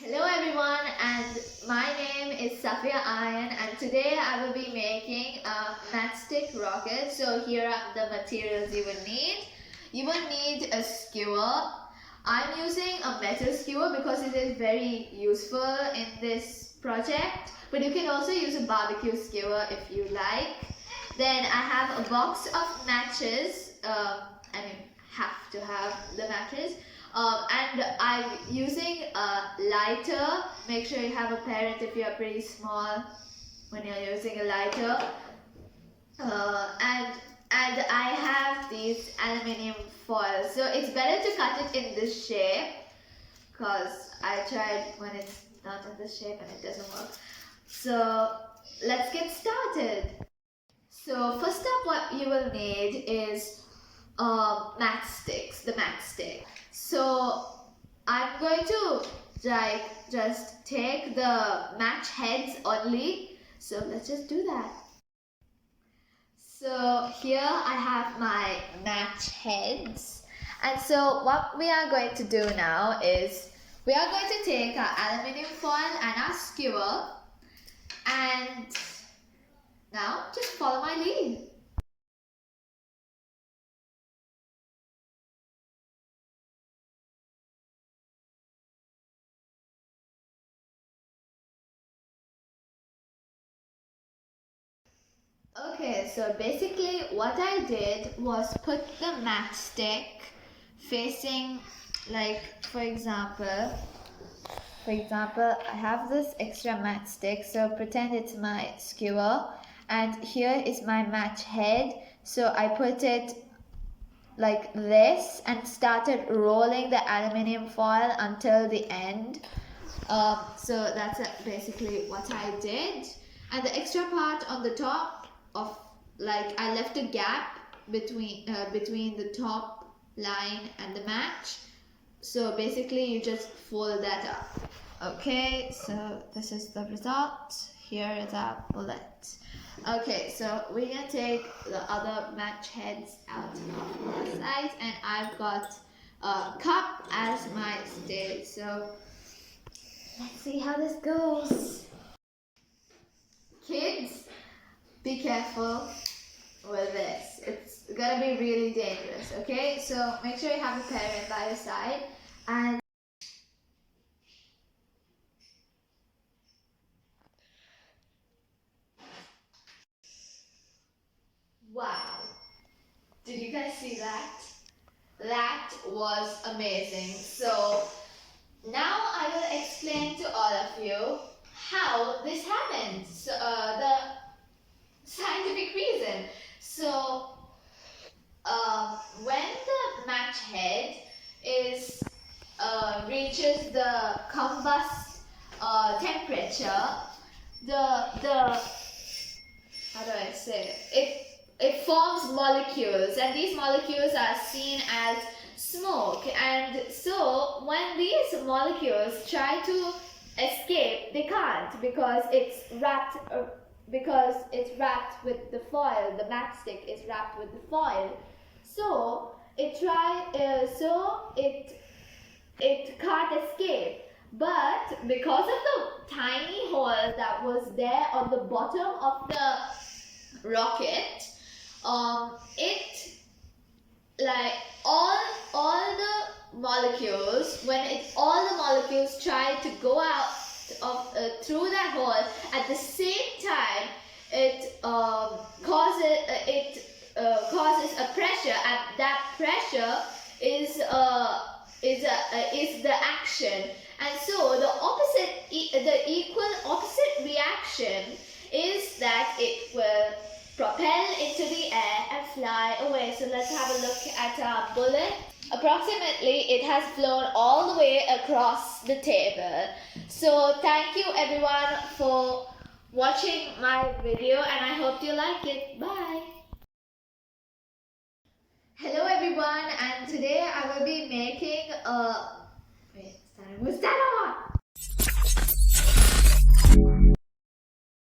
Hello everyone, and my name is Safiyah, and today I will be making a matchstick rocket. So here are the materials you will need. You will need a skewer. I'm using a metal skewer because it is very useful in this project, but you can also use a barbecue skewer if you like. Then I have a box of matches. Have to have the matches. And I'm using a lighter. Make sure you have a parent if you're pretty small when you're using a lighter. And I have these aluminium foil. So it's better to cut it in this shape because I tried when it's not in this shape and it doesn't work. So let's get started. So first up, what you will need is matchsticks, the matchstick. So I'm going to just take the match heads only. So let's just do that. So here I have my match heads. And so what we are going to do now is we are going to take our aluminium foil and our skewer, and now just follow my lead. Okay, so basically what I did was put the matchstick facing, like, for example, I have this extra matchstick, so pretend it's my skewer, and here is my match head. So I put it like this and started rolling the aluminium foil until the end. So that's basically what I did. And the extra part on the top of, like, I left a gap between the top line and the match. So basically you just fold that up. Okay, so this is the result. Here is our bullet. Okay, so we're gonna take the other match heads out of the sides, and I've got a cup as my stick. So let's see how this goes. Kids, be careful with this. It's gonna be really dangerous, okay? So make sure you have a parent by your side. And wow, did you guys see that? That was amazing. So now I will explain to all of you how this happened. So the scientific reason. So when the match head is reaches the combust temperature, the how do I say it forms molecules, and these molecules are seen as smoke. And so when these molecules try to escape, they can't because it's wrapped with the foil. The matchstick is wrapped with the foil. So it can't escape. But because of the tiny hole that was there on the bottom of the rocket, it, like, all the molecules, all the molecules try to go out of through that hole at the same time, it causes a pressure, and that pressure is the action. And so the equal opposite reaction is that it will propel into the air and fly away. So let's have a look at our bullet. Approximately, it has flown all the way across the table. So thank you everyone for watching my video, and I hope you like it. Bye. Hello everyone, and today I will be making a... Wait, was that on?